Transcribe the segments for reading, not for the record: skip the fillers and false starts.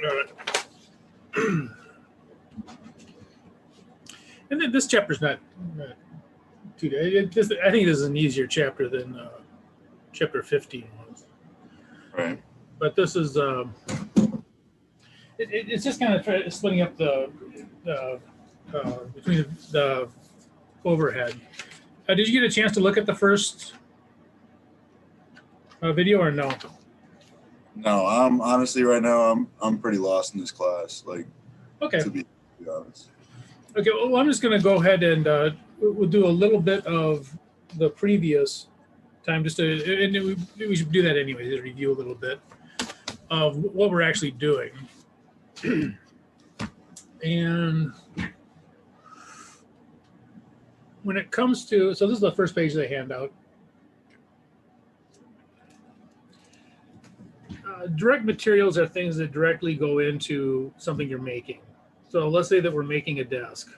All right. And then this chapter's not too. I think this is an easier chapter than chapter 15 was. Right. But this is it's just kind of splitting up the between the overhead. Did you get a chance to look at the first video or no? No, I'm honestly right now I'm pretty lost in this class. Like, Okay. to be honest. Okay. Well, I'm just going to go ahead and we'll do a little bit of the previous time, just to, and we should do that anyway, to review a little bit of what we're actually doing. And when it comes to, so this is the first page of the handout. Direct materials are things that directly go into something you're making. So let's say that we're making a desk.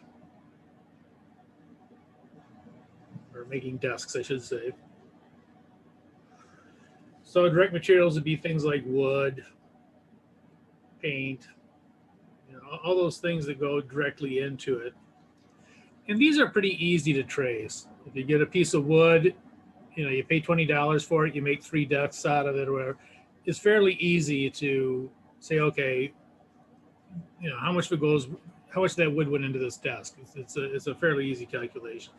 Or making desks, I should say. So direct materials would be things like wood, paint, all those things that go directly into it. And these are pretty easy to trace. If you get a piece of wood, you pay $20 for it, you make 3 desks out of it or whatever. It's fairly easy to say, okay, how much of that wood went into this desk. It's a fairly easy calculation.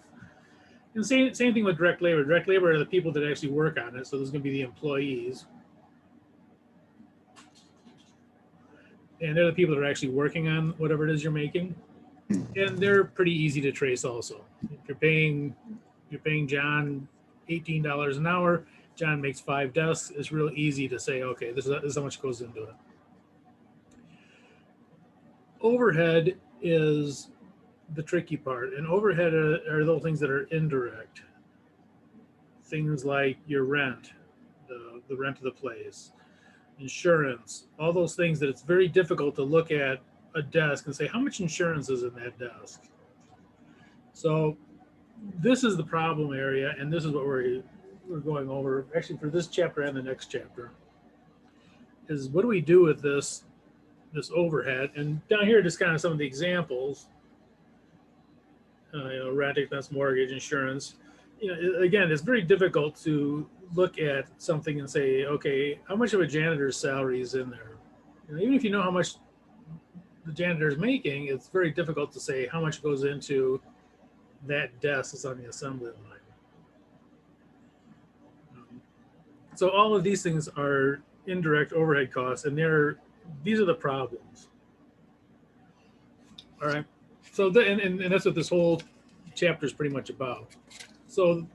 And same thing with direct labor. Direct labor are the people that actually work on it. So there's going to be the employees. And they're the people that are actually working on whatever it is you're making. And they're pretty easy to trace also. If you're paying John $18 an hour, John makes 5 desks, it's real easy to say, okay, this is how much goes into it. Overhead is the tricky part. And overhead are those things that are indirect. Things like your rent, the rent of the place, insurance, all those things that it's very difficult to look at a desk and say, how much insurance is in that desk? So this is the problem area, and this is what we're going over, actually, for this chapter and the next chapter, is what do we do with this overhead? And down here, just kind of some of the examples, rent expense, mortgage, insurance. Again, it's very difficult to look at something and say, okay, how much of a janitor's salary is in there? Even if you know how much the janitor is making, it's very difficult to say how much goes into that desk that's on the assembly line. So all of these things are indirect overhead costs, and these are the problems. All right. So and that's what this whole chapter is pretty much about. So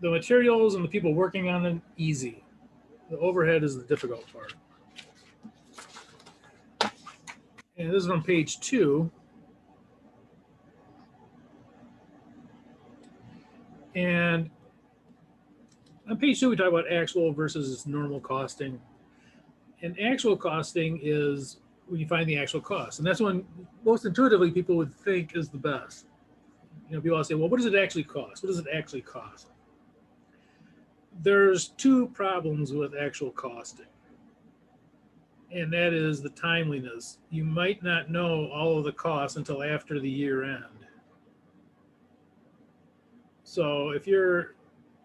the materials and the people working on them, easy. The overhead is the difficult part. And this is on page 2. And on page 2, we talk about actual versus normal costing. And actual costing is when you find the actual cost. And that's when most intuitively people would think is the best. People all say, well, what does it actually cost? What does it actually cost? There's 2 problems with actual costing. And that is the timeliness. You might not know all of the costs until after the year end. So if you're,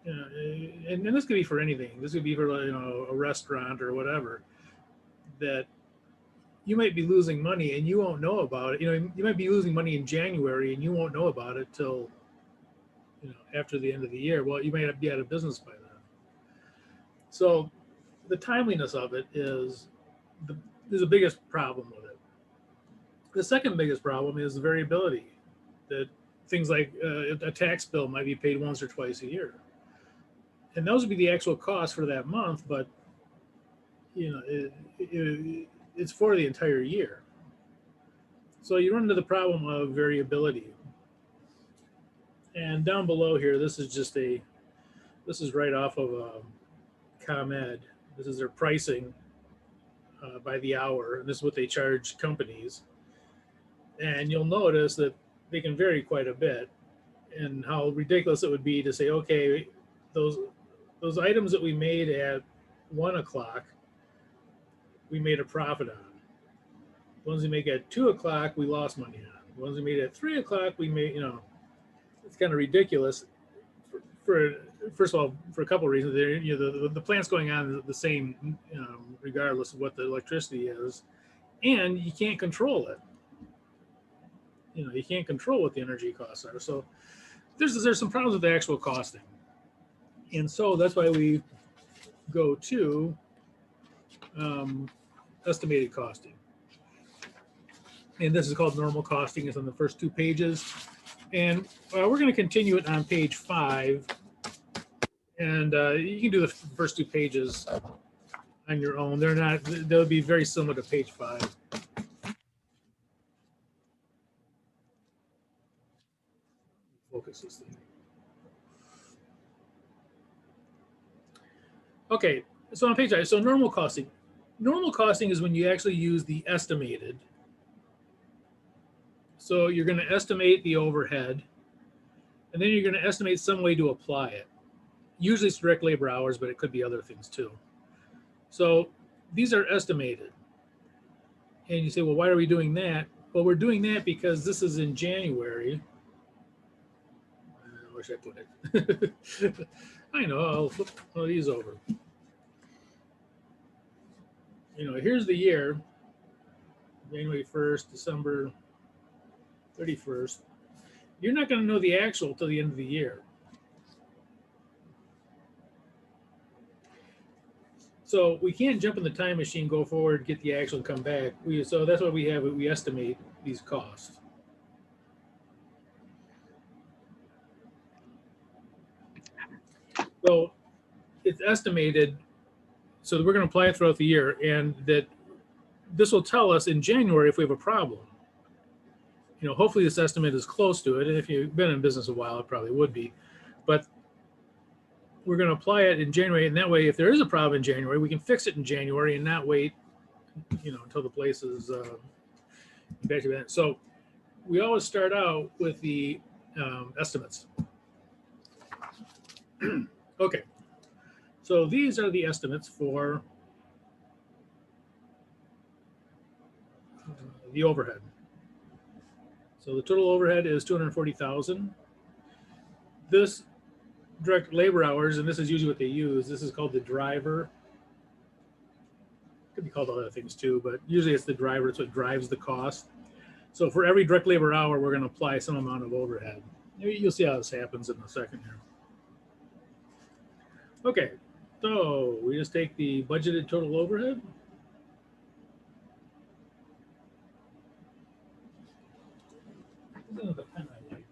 and this could be for anything. This could be for a restaurant or whatever, that you might be losing money and you won't know about it. You might be losing money in January and you won't know about it till after the end of the year. Well, you might be out of business by then. So the timeliness of it is the biggest problem with it. The second biggest problem is the variability. That things like a tax bill might be paid once or twice a year. And those would be the actual cost for that month, but it's for the entire year. So you run into the problem of variability. And down below here, this is right off of ComEd. This is their pricing by the hour, and this is what they charge companies. And you'll notice that they can vary quite a bit, and how ridiculous it would be to say, okay, those items that we made at 1 o'clock, we made a profit on. The ones we make at 2 o'clock, we lost money on. The ones we made at 3 o'clock, we made, it's kind of ridiculous. For first of all, for a couple of reasons, there, the plant's going on the same, regardless of what the electricity is, and you can't control it. You can't control what the energy costs are. So there's some problems with the actual costing, and so that's why we go to estimated costing. And this is called normal costing. It's on the first 2 pages. And we're going to continue it on page 5. And you can do the first 2 pages on your own. They'll be very similar to page 5. Focus this thing. Okay, so on page 5, so normal costing. Normal costing is when you actually use the estimated. So you're going to estimate the overhead, and then you're going to estimate some way to apply it. Usually it's direct labor hours, but it could be other things too. So these are estimated. And you say, well, why are we doing that? Well, we're doing that because this is in January. Where should I put it? I know, I'll flip one of these over. Here's the year, January 1st, December 31st. You're not going to know the actual till the end of the year. So we can't jump in the time machine, go forward, get the actual, come back. So that's why we estimate these costs. So it's estimated, so that we're going to apply it throughout the year, and that this will tell us in January if we have a problem. Hopefully this estimate is close to it, and if you've been in business a while, it probably would be. But we're going to apply it in January, and that way, if there is a problem in January, we can fix it in January and not wait, until the place is back to that. So we always start out with the estimates. Okay, so these are the estimates for the overhead. So the total overhead is 240,000. This direct labor hours, and this is usually what they use, this is called the driver. Could be called other things too, but usually it's the driver. It's what drives the cost. So for every direct labor hour, we're going to apply some amount of overhead. You'll see how this happens in a second here. Okay, so we just take the budgeted total overhead. The pen I like.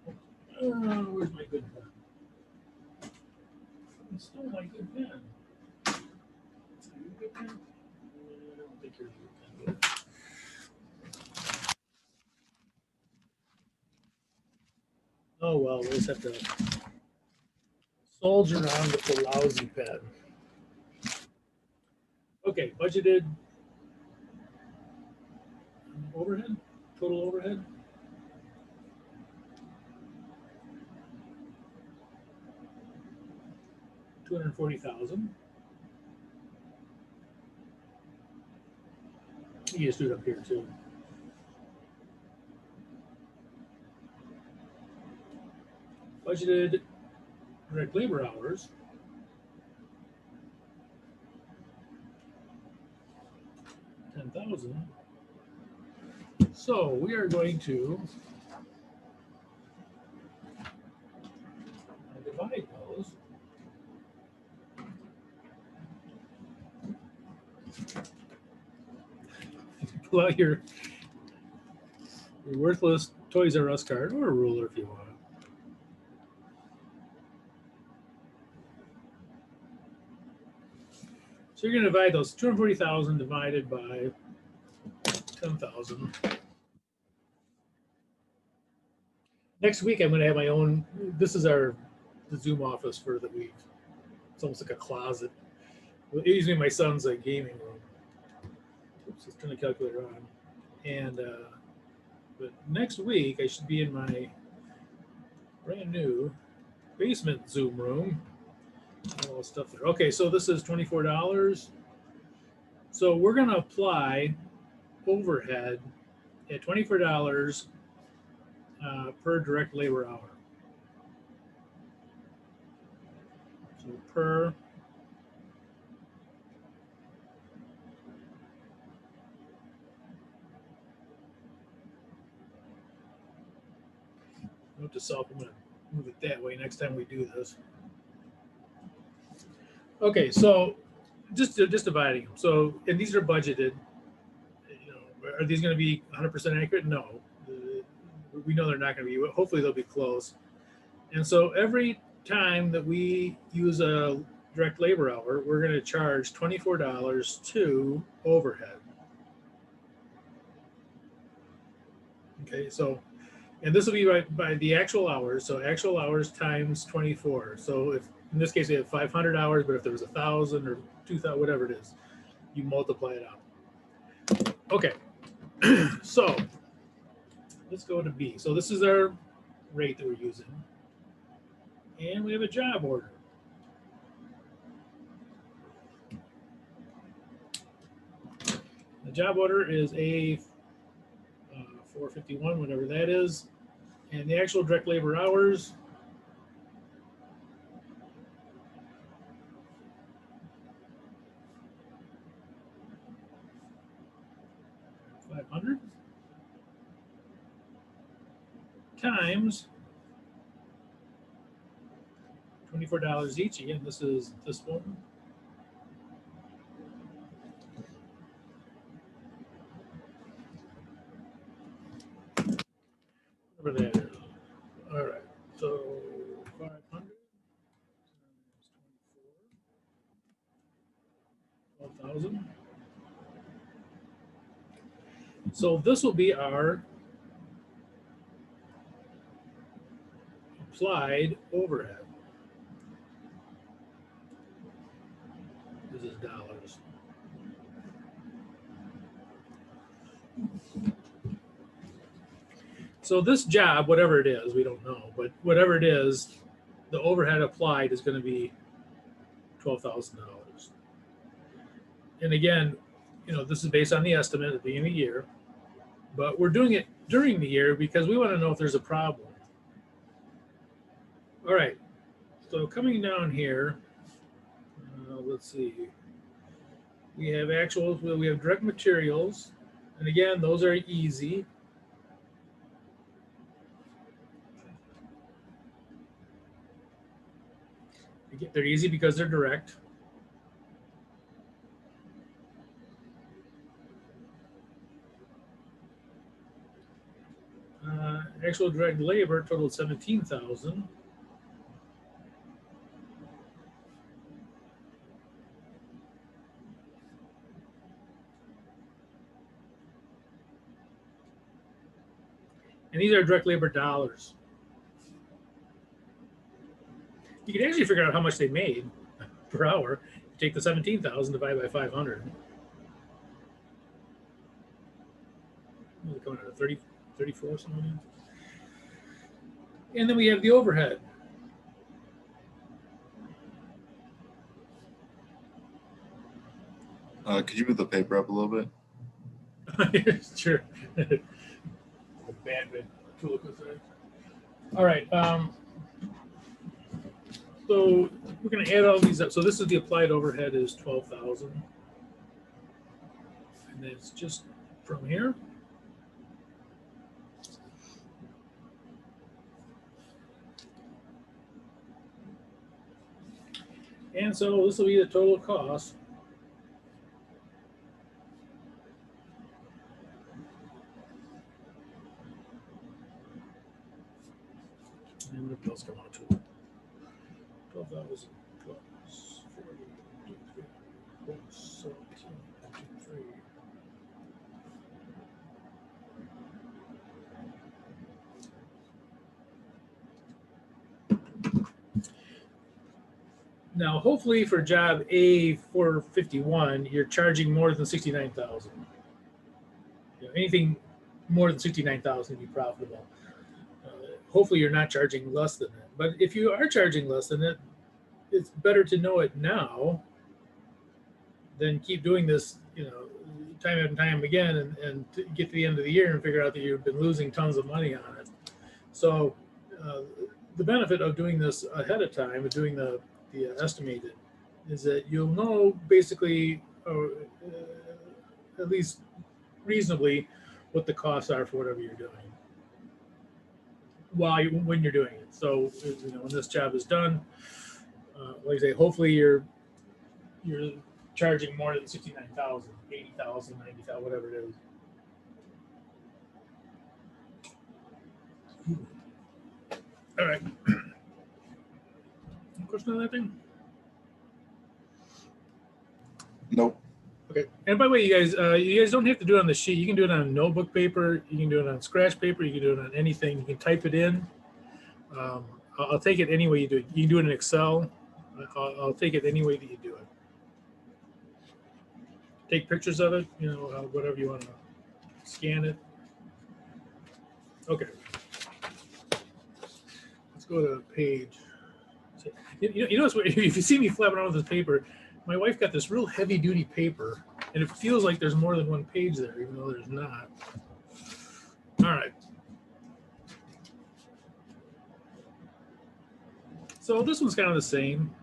Where's my good pen? It's still my good pen. Are you a good pen? I don't think you're a good pen. Oh well, we'll just have to soldier on with the lousy pen. Okay, budgeted overhead, total overhead. $240,000. You just do it up here too. Budgeted direct labor hours. 10,000. So we are going to divide those. Pull out your worthless Toys R Us card or a ruler if you want. So you're going to divide those 240,000 divided by 10,000. Next week, I'm going to have my own. This is the Zoom office for the week. It's almost like a closet. It used to be my son's gaming room. Oops, let's turn the calculator on. And but next week, I should be in my brand new basement Zoom room. All the stuff there. Okay, so this is $24. So we're going to apply overhead at $24 per direct labor hour. So per note to self, I'm going to move it that way next time we do this. Okay, so just dividing them. So, and these are budgeted. You know, are these going to be 100% accurate? No. We know they're not going to be. Hopefully, they'll be close. And so every time that we use a direct labor hour, we're going to charge $24 to overhead. Okay, so, and this will be by the actual hours. So actual hours times 24. So if in this case we have 500 hours, but if there was 1,000 or 2,000, whatever it is, you multiply it out. Okay, so let's go to B. So this is our rate that we're using. And we have a job order. The job order is A 451, whatever that is. And the actual direct labor hours, $500 times $24 each. Again, this is this one. Whatever that is. All right. So 500 times 24, 12,000. So this will be our applied overhead. This is dollars. So this job, whatever it is, we don't know, but whatever it is, the overhead applied is going to be $12,000. And again, you know, this is based on the estimate at the beginning of the year, but we're doing it during the year because we want to know if there's a problem. All right, so coming down here, let's see. We have actuals, we have direct materials, and again, those are easy. They're easy because they're direct. Actual direct labor totaled 17,000. And these are direct labor dollars. You can actually figure out how much they made per hour. You take the 17,000 divided by 500. They're coming out of 30, 34 something. And then we have the overhead. Could you move the paper up a little bit? Sure. Bad tulip. All right. So we're going to add all these up. So this is the applied overhead is 12,000. And then it's just from here. And so this will be the total cost. And what else come out to it? 12,000 plus 40, 17, 3. Now, hopefully for job A451, you're charging more than 69,000. You know, anything more than 69,000 would be profitable. Hopefully you're not charging less than that. But if you are charging less than it, it's better to know it now than keep doing this, you know, time and time again and to get to the end of the year and figure out that you've been losing tons of money on it. So the benefit of doing this ahead of time, of doing the estimated, is that you'll know basically, at least reasonably, what the costs are for whatever you're doing when you're doing it. So when this job is done, like I say, hopefully you're charging more than 69,000, 80,000, 90,000, whatever it is. All right. Question on that thing? Nope. Okay. And by the way, you guys don't have to do it on the sheet. You can do it on notebook paper. You can do it on scratch paper. You can do it on anything. You can type it in. I'll take it any way you do it. You can do it in Excel. I'll take it any way that you do it. Take pictures of it, whatever you want to scan it. Okay. Let's go to the page. You notice if you see me flapping around with this paper, my wife got this real heavy duty paper, and it feels like there's more than one page there, even though there's not. All right. So this one's kind of the same.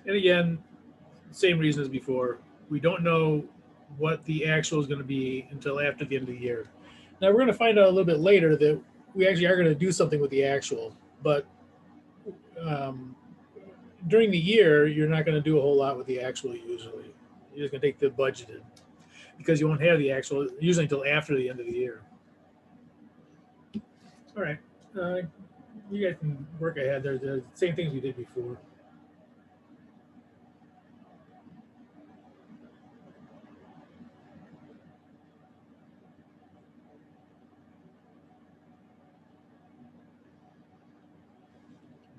And again, same reason as before. We don't know what the actual is going to be until after the end of the year. Now we're going to find out a little bit later that we actually are going to do something with the actual, but during the year, you're not going to do a whole lot with the actual usually. You're just going to take the budgeted because you won't have the actual usually until after the end of the year. All right. You guys can work ahead. They're the same things we did before.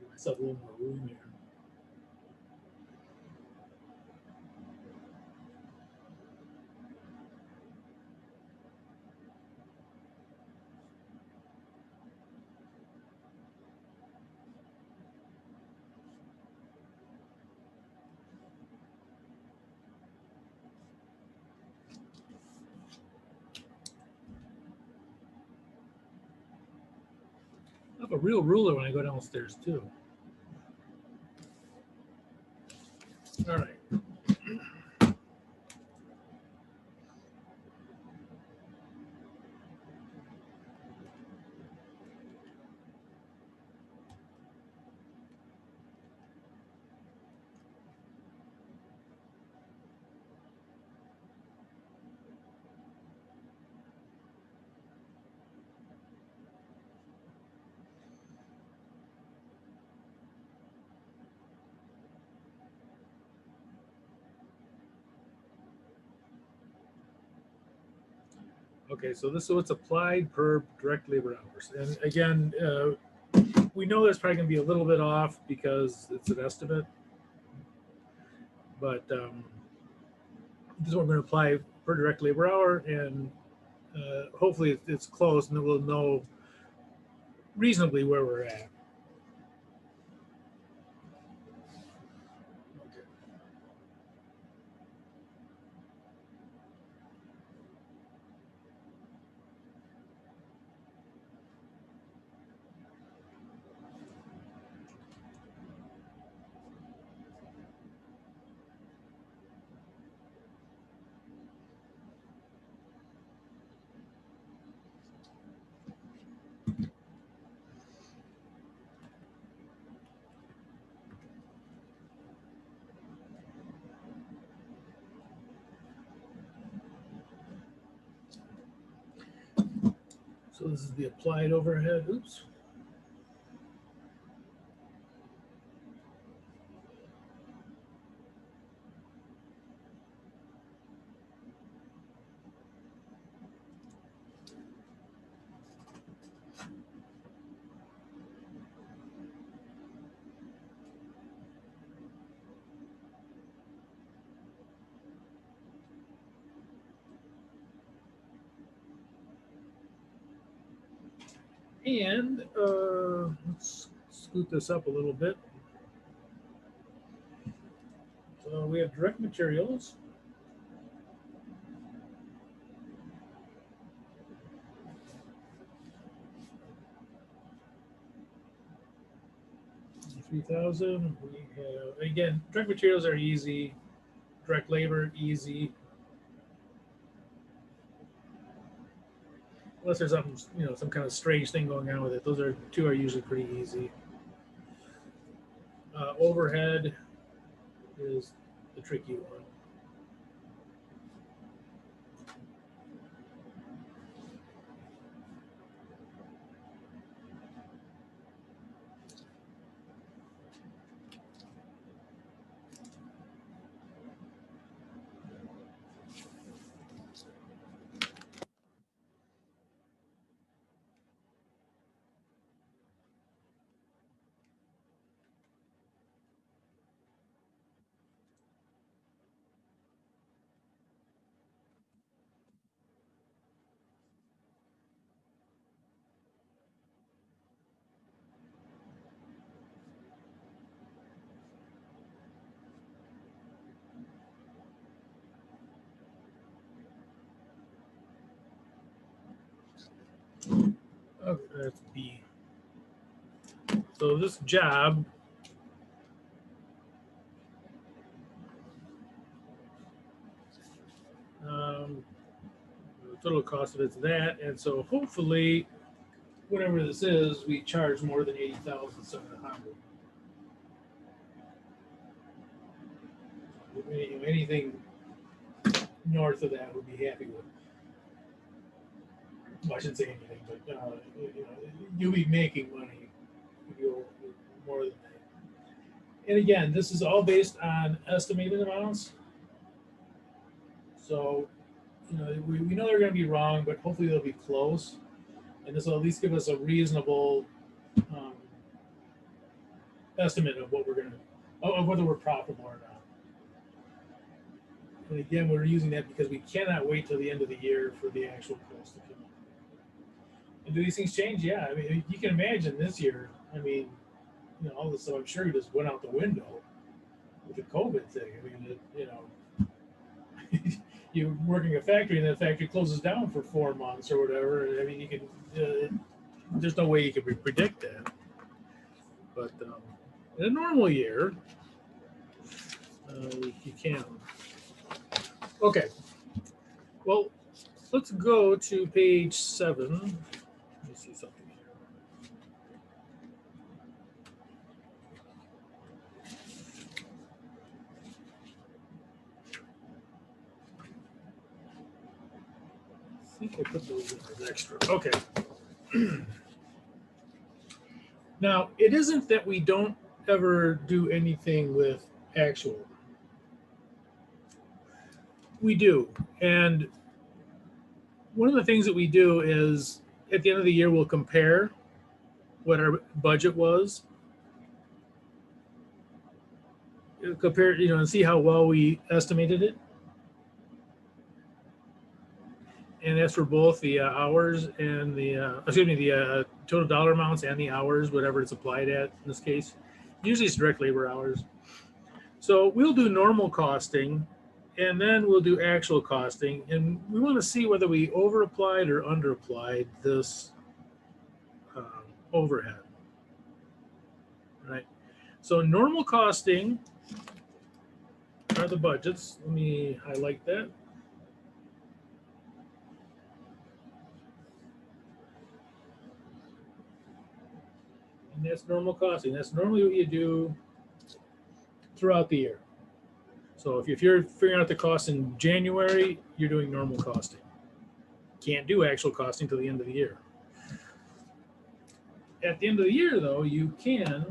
Give myself a little more room here. I have a real ruler when I go downstairs too. All right. Okay, so this is what's applied per direct labor hours. And again, we know there's probably going to be a little bit off because it's an estimate. But this is what we're going to apply per direct labor hour. And hopefully it's close and then we'll know reasonably where we're at. So this is the applied overhead. Oops. And let's scoot this up a little bit. So we have direct materials. $3,000. We have, again, direct materials are easy. Direct labor, easy. Unless there's something, some kind of strange thing going on with it. Those two are usually pretty easy. Overhead is the tricky one. Okay, that's B. So this job, the total cost of it's that, and so hopefully, whatever this is, we charge more than 80,700. Anything north of that would be happy with. Well, I shouldn't say anything, but you'll be making money if you more than that. And again, this is all based on estimated amounts. So, we know they're going to be wrong, but hopefully they'll be close. And this will at least give us a reasonable estimate of what of whether we're profitable or not. And again, we're using that because we cannot wait till the end of the year for the actual cost to come in. And do these things change? Yeah. I mean, you can imagine this year. I mean, all this stuff I'm sure just went out the window with the COVID thing. I mean, you're working a factory and the factory closes down for 4 months or whatever. I mean, you can. There's no way you can predict that. But in a normal year, you can. Okay. Well, let's go to page 7. Let me see something here. I think I put those in as extra. Okay. Now, it isn't that we don't ever do anything with actual. We do. And one of the things that we do is at the end of the year, we'll compare what our budget was. Compare, and see how well we estimated it. And that's for both the hours and the total dollar amounts and the hours, whatever it's applied at in this case. Usually it's direct labor hours. So we'll do normal costing, and then we'll do actual costing. And we want to see whether we over-applied or under-applied this overhead. Right? So normal costing are the budgets. Let me highlight that. And that's normal costing. That's normally what you do throughout the year. So if you're figuring out the cost in January, you're doing normal costing. Can't do actual costing till the end of the year. At the end of the year, though, you can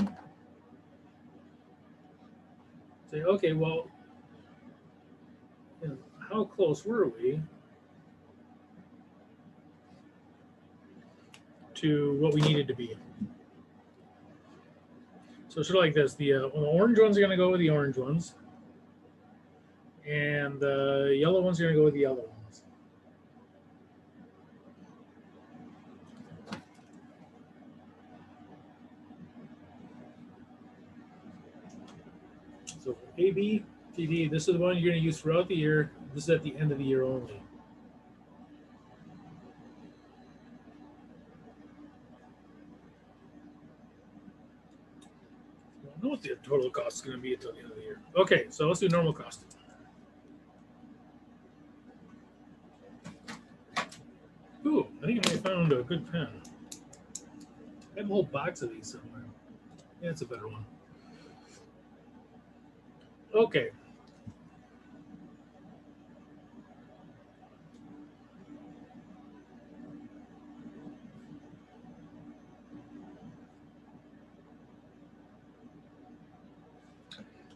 say, okay, well, how close were we to what we needed to be? So sort of like this, the orange ones are going to go with the orange ones, and the yellow ones are going to go with the yellow ones. So AB TD, this is the one you're going to use throughout the year. This is at the end of the year only. I don't know what the total cost is going to be until the end of the year. Okay, so let's do normal cost. Ooh, I think I found a good pen. I have a whole box of these somewhere. Yeah, it's a better one. Okay.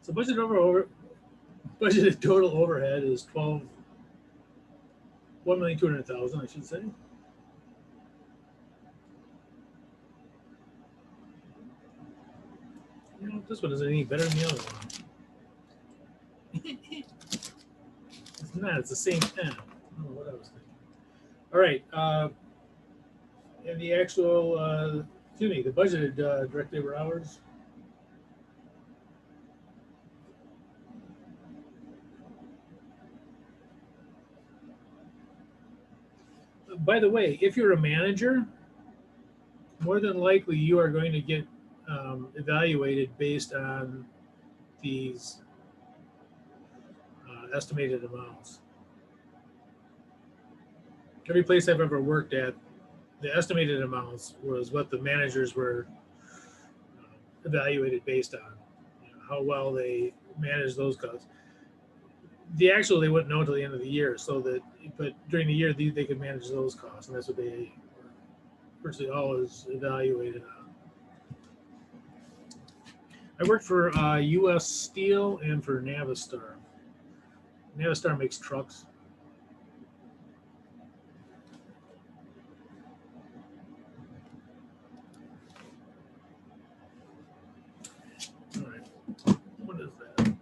So budgeted total overhead is 1,200,000, I should say. You know, this one isn't any better than the other one. It's not. It's the same pen. I don't know what I was thinking. All right. And the actual, the budgeted direct labor hours. By the way, if you're a manager, more than likely you are going to get evaluated based on these estimated amounts. Every place I've ever worked at, the estimated amounts was what the managers were evaluated based on, how well they managed those costs. The actual they wouldn't know until the end of the year, but during the year they could manage those costs, and that's what they virtually always evaluated on. I worked for U.S. Steel and for Navistar. Navistar makes trucks. All right, what is that?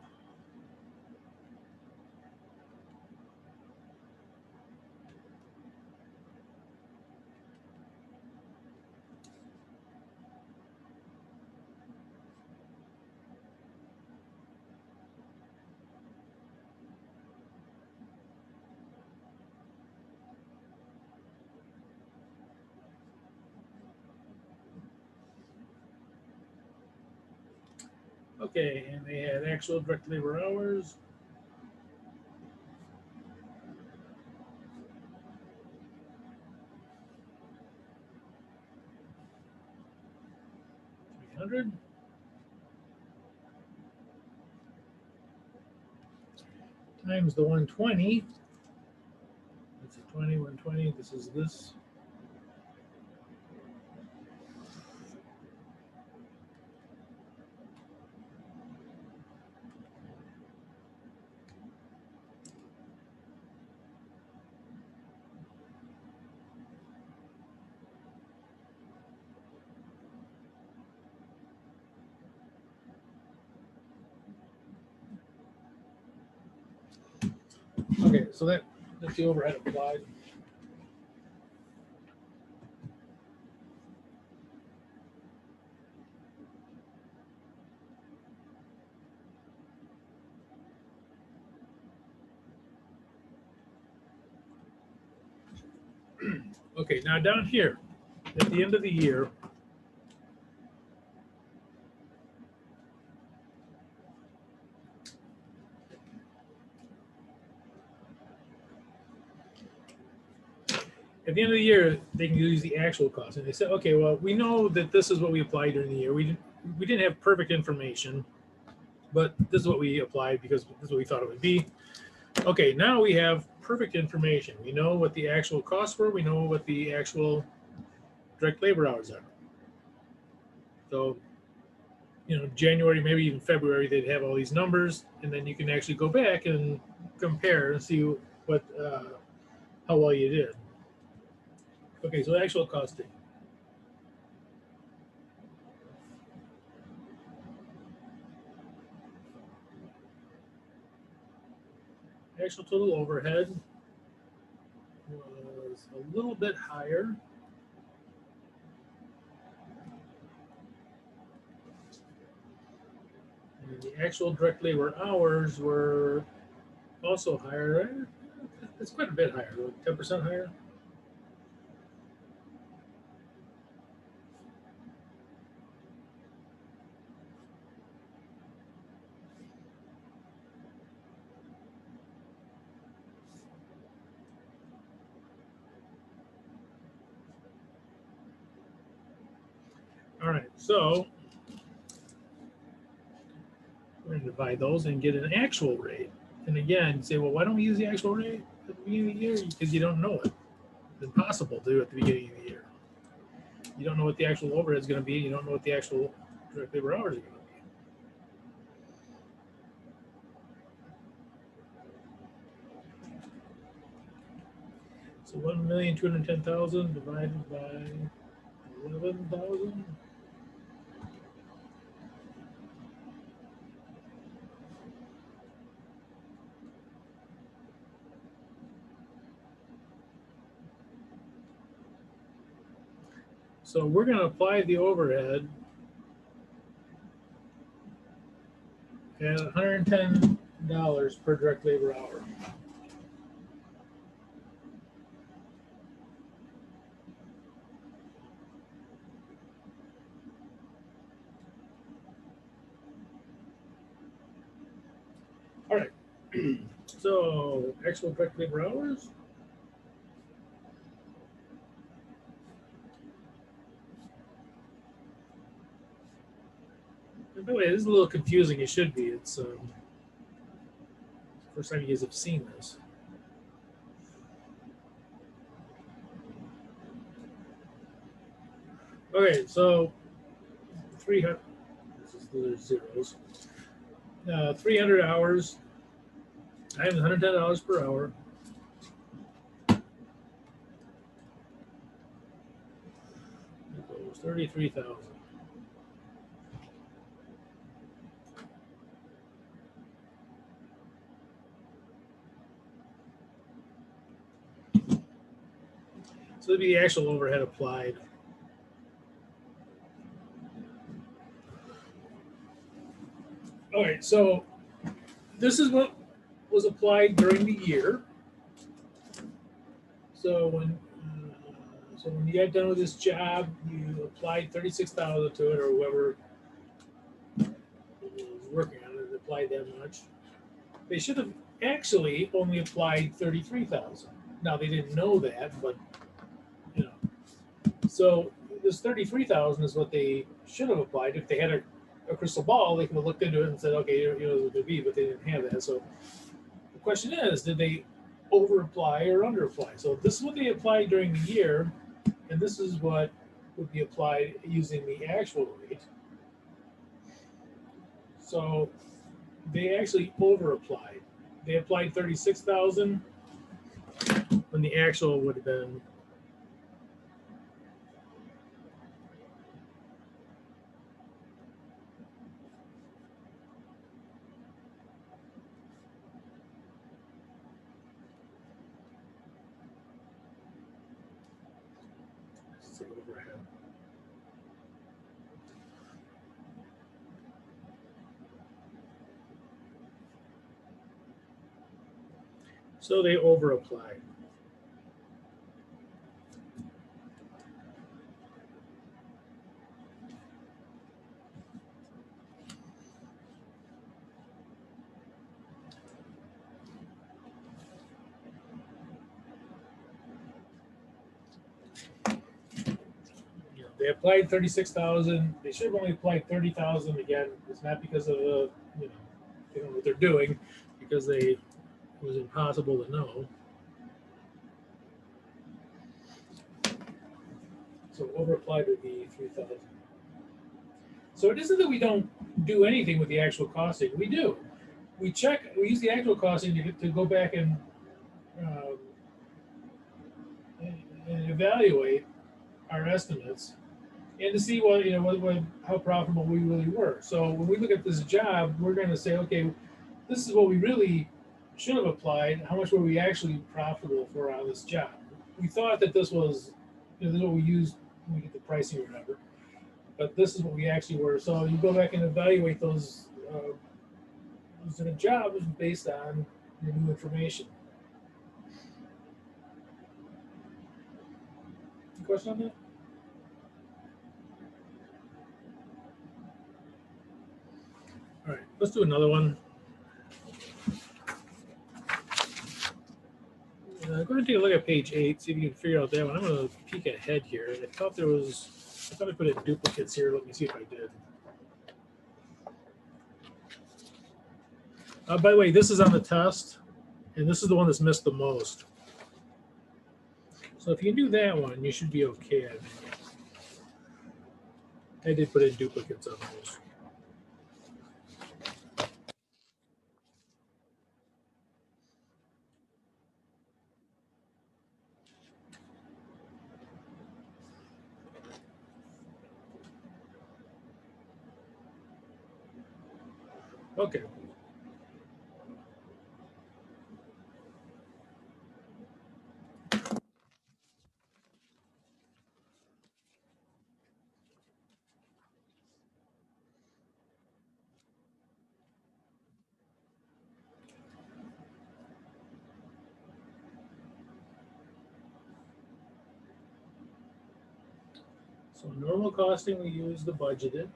Okay, and they had actual direct labor hours. $300 times the 120. That's a 20, 120. This is this. Okay, so that's the overhead applied. Okay, now down here, at the end of the year, they can use the actual cost, and they said, okay, well, we know that this is what we applied during the year. We didn't have perfect information, but this is what we applied because this is what we thought it would be. Okay, now we have perfect information. We know what the actual costs were. We know what the actual direct labor hours are. So, January, maybe even February, they'd have all these numbers, and then you can actually go back and compare and see what how well you did. Okay, so actual costing. Actual total overhead was a little bit higher. And the actual direct labor hours were also higher. It's quite a bit higher, 10% higher. All right, so we're going to divide those and get an actual rate. And again, say, well, why don't we use the actual rate at the beginning of the year? Because you don't know it. It's impossible to do at the beginning of the year. You don't know what the actual overhead is going to be. You don't know what the actual direct labor hours are going to be. So 1,210,000 divided by 11,000. So we're going to apply the overhead at $110 per direct labor hour. All right. So actual direct labor hours. And by the way, this is a little confusing. It should be. It's first time you guys have seen this. Okay, so 300. These are zeros. 300 hours times $110 per hour. Equals 33,000. So that'd be the actual overhead applied. All right, so this is what was applied during the year. So when you got done with this job, you applied 36,000 to it, or whoever was working on it applied that much. They should have actually only applied 33,000. Now they didn't know that, but you know. So this 33,000 is what they should have applied. If they had a crystal ball, they could have looked into it and said, okay, you know what it would be, but they didn't have that. So the question is, did they over apply or under apply? So this is what they applied during the year, and this is what would be applied using the actual rate. So they actually over applied. They applied 36,000 when the actual would have been overhead. So they over applied. They applied 36,000. They should have only applied 30,000. Again, it's not because of they don't know what they're doing, because it was impossible to know. So over applied would be 3,000. So it isn't that we don't do anything with the actual costing. We do. We check. We use the actual costing to go back and evaluate our estimates, and to see how profitable we really were. So when we look at this job, we're going to say, okay, this is what we really should have applied. How much were we actually profitable for on this job? We thought that this was, this is what we used when we get the pricing or whatever, but this is what we actually were. So you go back and evaluate those losing a job is based on your new information. Any question on that? All right, let's do another one. Go ahead and take a look at page 8, see if you can figure out that one. I'm going to peek ahead here. I thought I put in duplicates here. Let me see if I did. By the way, this is on the test, and this is the one that's missed the most. So if you can do that one, you should be okay. I think. I did put in duplicates on those. Okay. So normal costing, we use the budgeted.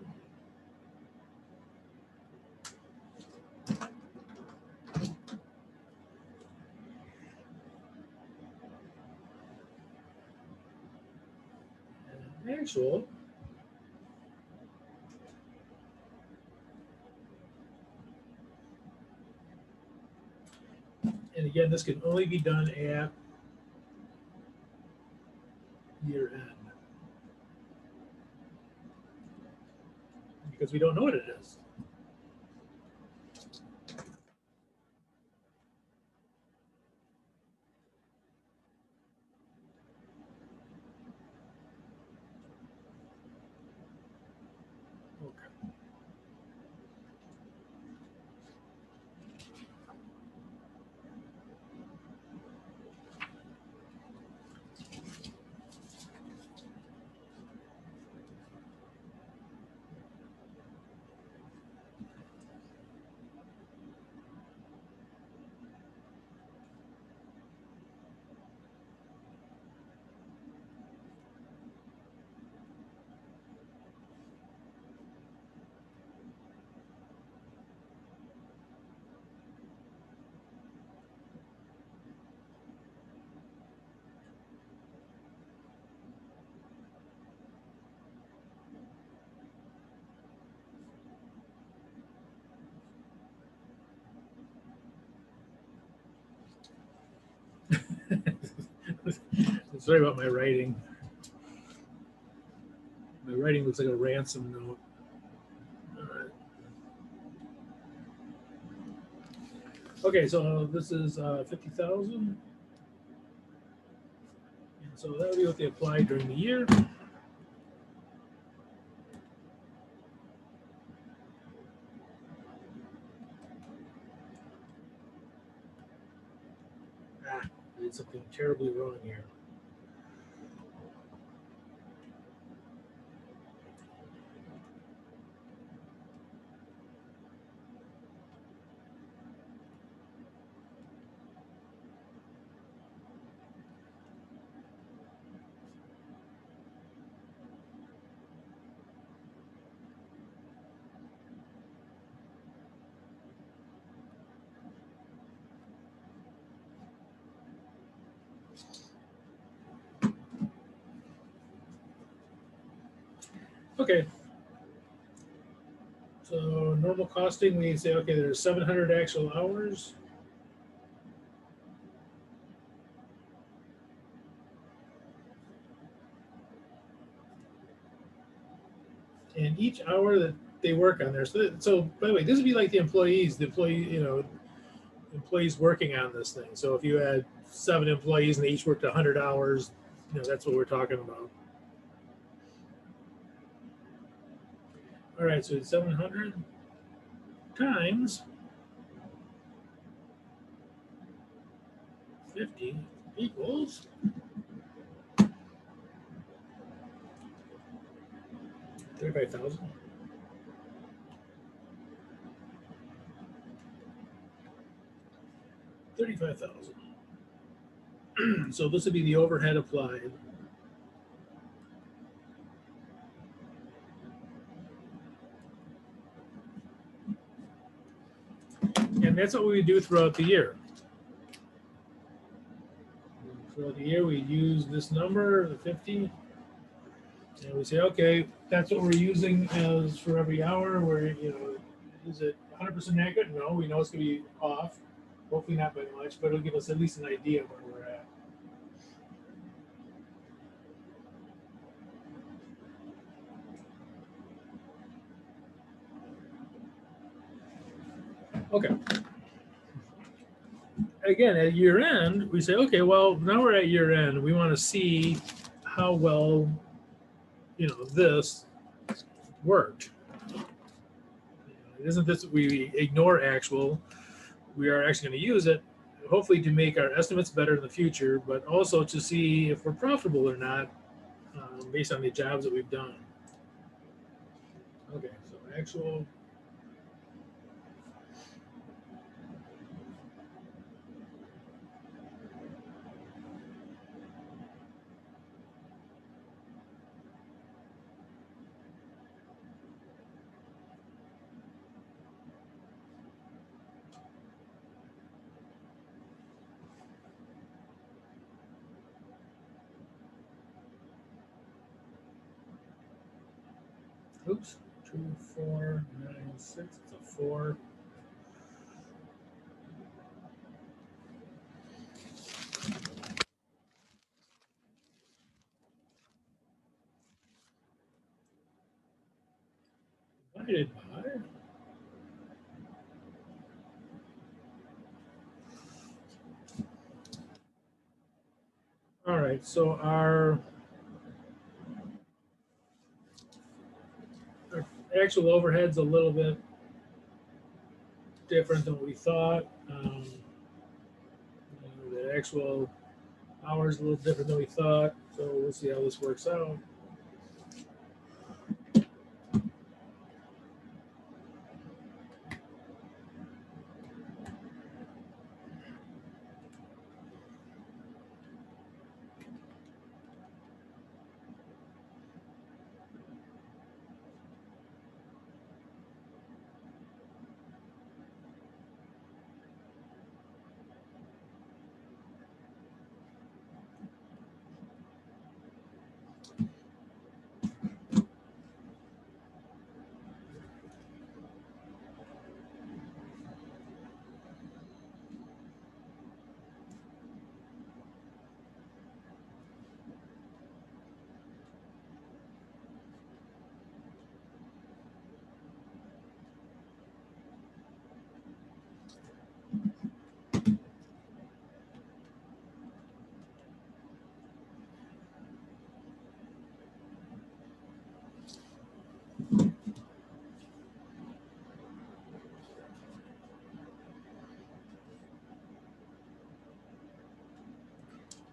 And actual. And again, this can only be done at year end because we don't know what it is. Okay. Sorry about my writing. My writing looks like a ransom note. All right. Okay, so this is 50,000. And so that would be what they applied during the year. I did something terribly wrong here. Okay. So normal costing, we say, okay, there's 700 actual hours. And each hour that they work on there. So by the way, this would be like the employees working on this thing. So if you had 7 employees and they each worked 100 hours, that's what we're talking about. All right, so 700 times 50 equals 35,000. 35,000. So this would be the overhead applied. And that's what we do throughout the year. Throughout the year, we use this number, the 50, and we say, okay, that's what we're using as for every hour. Where, is it 100% accurate? No, we know it's going to be off. Hopefully not by much, but it'll give us at least an idea of where we're at. Okay. Again, at year end, we say, okay, well, now we're at year end. We want to see how well, this worked. Isn't this, we ignore actual, we are actually going to use it, hopefully to make our estimates better in the future, but also to see if we're profitable or not based on the jobs that we've done. Okay, so actual. Oops, 2496, it's a 4. Divided by. All right, so our actual overhead's a little bit different than we thought. The actual hours a little different than we thought. So we'll see how this works out.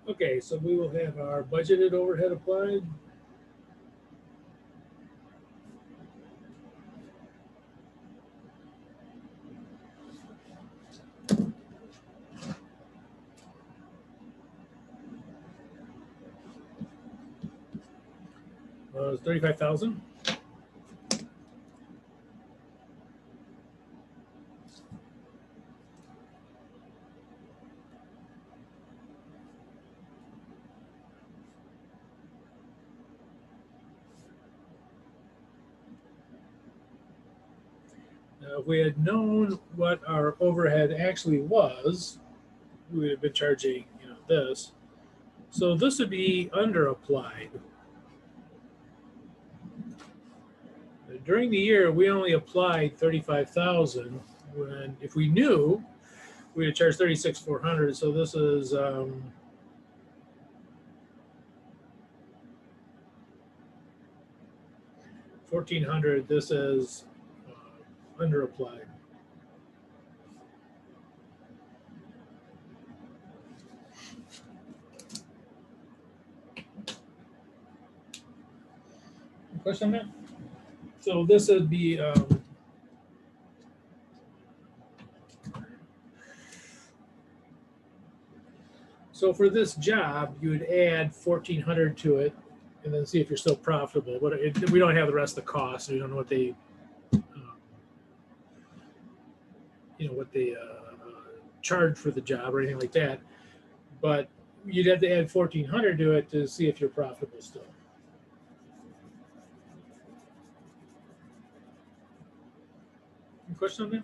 Okay, so we will have our budgeted overhead applied. Was 35,000. Now, if we had known what our overhead actually was, we would have been charging, this. So this would be under applied. During the year, we only applied 35,000. When if we knew, we would charge 36,400. So this is 1,400. This is under applied. Question on that? So this would be So for this job, you would add 1,400 to it, and then see if you're still profitable. But we don't have the rest of the costs. So we don't know what they, what they charge for the job or anything like that. But you'd have to add 1,400 to it to see if you're profitable still. Any question on that?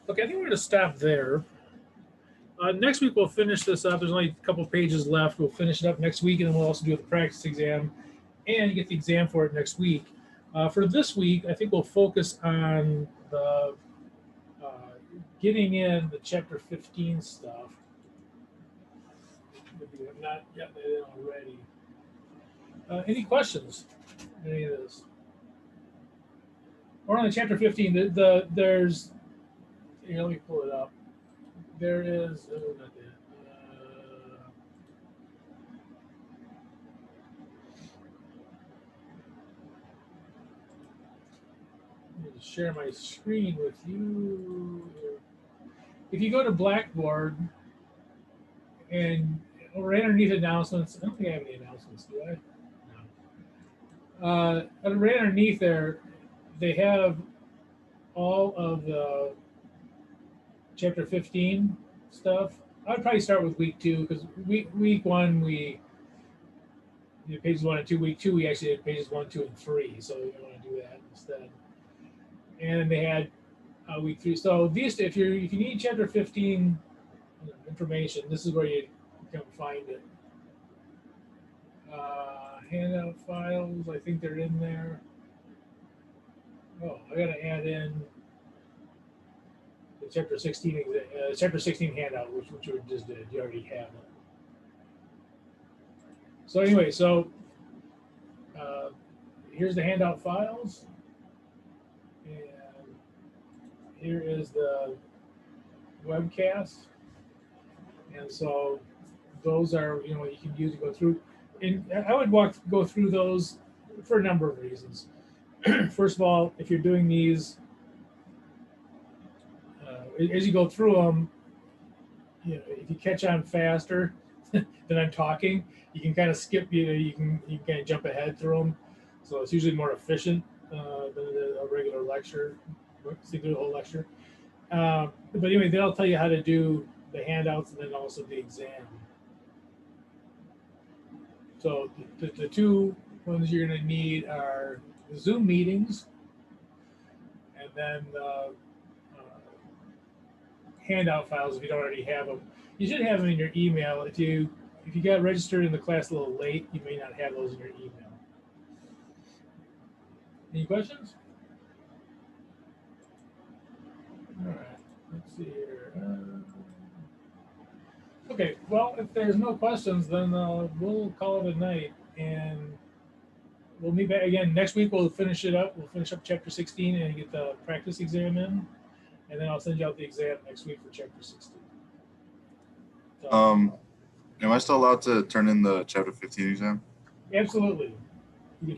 Okay, I think we're going to stop there. Next week we'll finish this up. There's only a couple pages left. We'll finish it up next week, and then we'll also do the practice exam, and you get the exam for it next week. For this week, I think we'll focus on the getting in the chapter 15 stuff. If you have not gotten it in already. Any questions? Any of this? Or on the chapter 15, there's. Here, let me pull it up. There is. Oh, not that. Let me share my screen with you. If you go to Blackboard and right underneath announcements, I don't think I have any announcements, do I? No. Right underneath there, they have all of the chapter 15 stuff. I'd probably start with week 2 because week 1 we did pages 1 and 2. Week 2 we actually did pages 1, 2, and 3. So you want to do that instead. And they had week 3. So these, if you need chapter 15 information, this is where you come find it. Handout files, I think they're in there. Oh, I got to add in the chapter 16 handout, which we just did. You already have it. So anyway, here's the handout files, and here is the webcast, and so those are what you can use to go through. And I would go through those for a number of reasons. First of all, if you're doing these, as you go through them, if you catch on faster than I'm talking, you can kind of skip. You can kind of jump ahead through them, so it's usually more efficient than a regular lecture. See through the whole lecture. But anyway, they'll tell you how to do the handouts and then also the exam. So the two ones you're going to need are the Zoom meetings, and then the handout files if you don't already have them. You should have them in your email. If you got registered in the class a little late, you may not have those in your email. Any questions? All right, let's see here. Okay, well, if there's no questions, then we'll call it a night, and we'll meet back again next week. We'll finish it up. We'll finish up chapter 16 and get the practice exam in, and then I'll send you out the exam next week for chapter 16. So, am I still allowed to turn in the chapter 15 exam? Absolutely.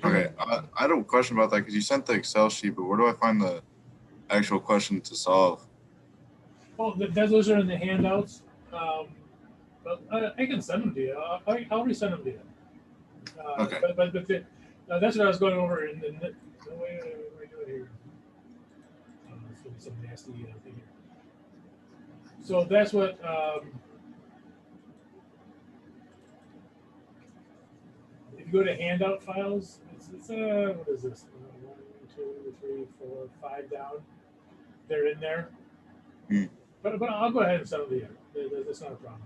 Okay, I had a question about that because you sent the Excel sheet, but where do I find the actual question to solve? Well, those are in the handouts. But I can send them to you. I'll resend them to you. Okay. But that's what I was going over in the. Wait, what do I do here? It's going to be some nasty thing here. So that's what. If you go to handout files, it's what is this? 1, 2, 3, 4, 5 down. They're in there. But I'll go ahead and send them to you. That's not a problem.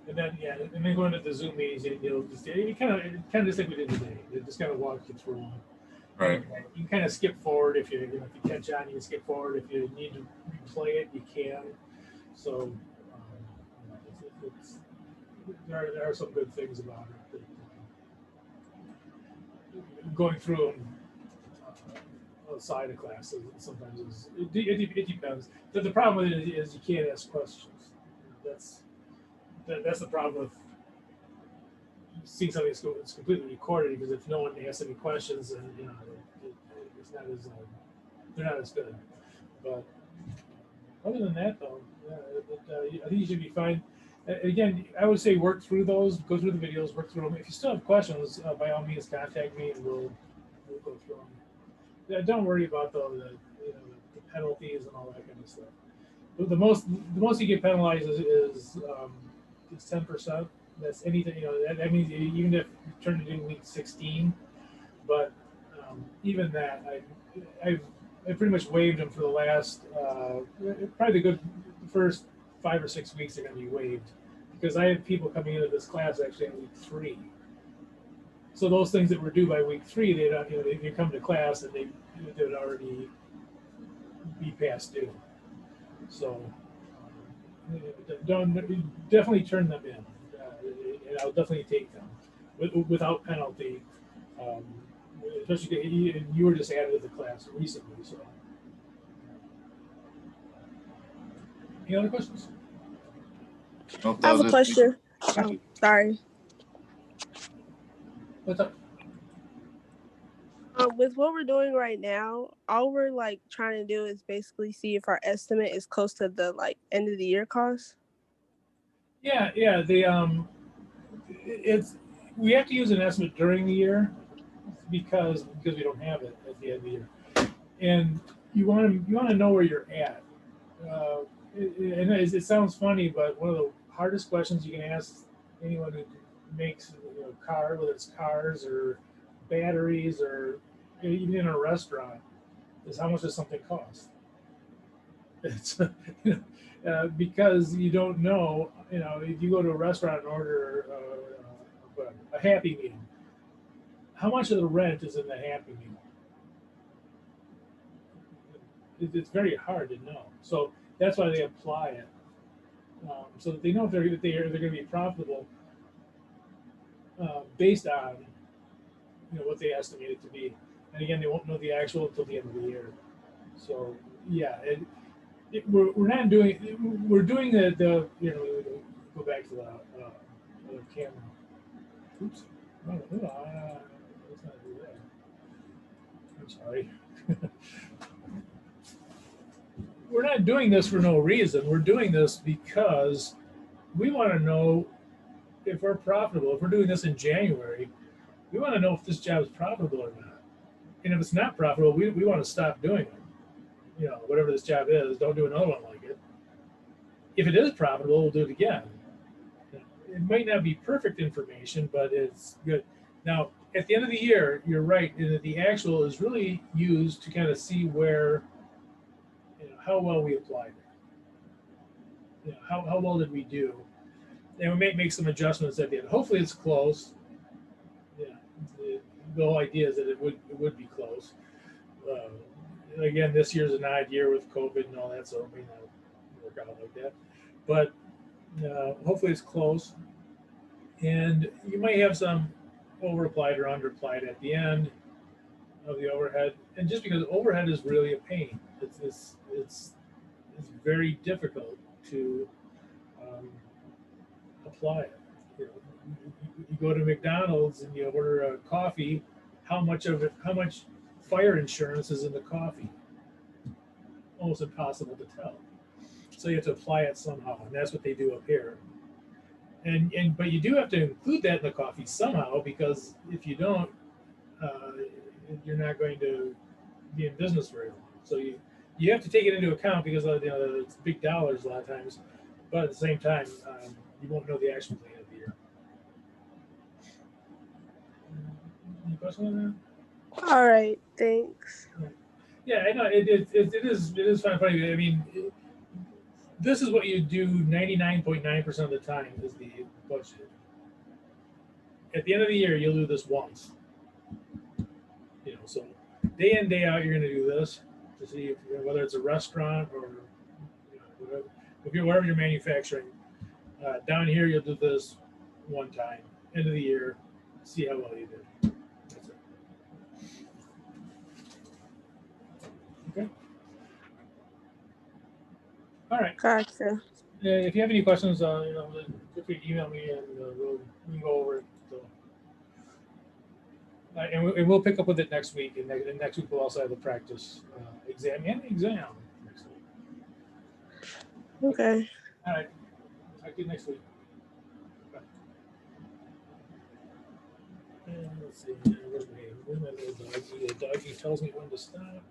And then go into the Zoom meetings, and you'll just kind of just like we did today. They just kind of walk you through them. Right. You can kind of skip forward if you catch on. You can skip forward if you need to replay it. You can. So there are some good things about it. Going through them outside of classes sometimes it depends. The problem with it is you can't ask questions. That's the problem with seeing something that's completely recorded, because if no one asks any questions, then it's not as they're not as good. But other than that, though, I think you should be fine. Again, I would say work through those, go through the videos, work through them. If you still have questions, by all means, contact me and we'll go through them. Yeah, don't worry about the penalties and all that kind of stuff. The most you get penalized is 10%. That's anything, that means even if you turn it in week 16, but even that, I pretty much waived them for the last probably the first 5 or 6 weeks are going to be waived because I have people coming into this class actually in week 3. So those things that were due by week 3, they come to class and they would already be past due. So don't definitely turn them in, and I'll definitely take them without penalty. Um, Especially you were just added to the class recently, so. Any other questions? Nope, I that have a was it. question. Oh, sorry. What's up? With what we're doing right now, all we're like trying to do is basically see if our estimate is close to the like end of the year cost. Yeah. It's we have to use an estimate during the year because we don't have it at the end of the year, and you want to know where you're at. And it sounds funny, but one of the hardest questions you can ask anyone who makes whether it's cars or batteries or even in a restaurant, is how much does something cost? It's because you don't know. If you go to a restaurant and order a Happy Meal, how much of the rent is in the Happy Meal? It's very hard to know. So that's why they apply it, so that they know if they're going to be profitable based on what they estimate it to be. And again, they won't know the actual until the end of the year. So yeah, we're not doing we're doing the go back to the camera. Oops. No, let's not do that. I'm sorry. We're not doing this for no reason. We're doing this because we want to know if we're profitable. If we're doing this in January, we want to know if this job is profitable or not. And if it's not profitable, we want to stop doing it. Whatever this job is, don't do another one like it. If it is profitable, we'll do it again. It might not be perfect information, but it's good. Now, at the end of the year, you're right, in that the actual is really used to kind of see where, how well we applied it. How well did we do? And we may make some adjustments at the end. Hopefully it's close. Yeah, the whole idea is that it would be close. Again, this year's an odd year with COVID and all that, so it may not work out like that. But hopefully it's close. And you might have some over-applied or under-applied at the end of the overhead. And just because overhead is really a pain, it's very difficult to apply it. You go to McDonald's and you order a coffee. How much fire insurance is in the coffee? Almost impossible to tell. So you have to apply it somehow, and that's what they do up here. But you do have to include that in the coffee somehow, because if you don't, you're not going to be in business very long. So you have to take it into account because it's big dollars a lot of times, but at the same time, you won't know the actual at the end of the year. Any questions on that? All right, thanks. Yeah, I know it is kind of funny. I mean, this is what you do 99.9% of the time is the budget. At the end of the year, you'll do this once. So day in, day out, you're going to do this to see if, whether it's a restaurant or wherever you're manufacturing. Down here, you'll do this one time. End of the year, see how well you did. That's it. Okay. All right. Gotcha. If you have any questions, feel free to email me and we can go over it. So, and we'll pick up with it next week. And next week we'll also have the practice exam and exam next week. Okay. All right. Talk to you next week. Bye. And let's see. Where's my little doggy? The doggy tells me when to stop.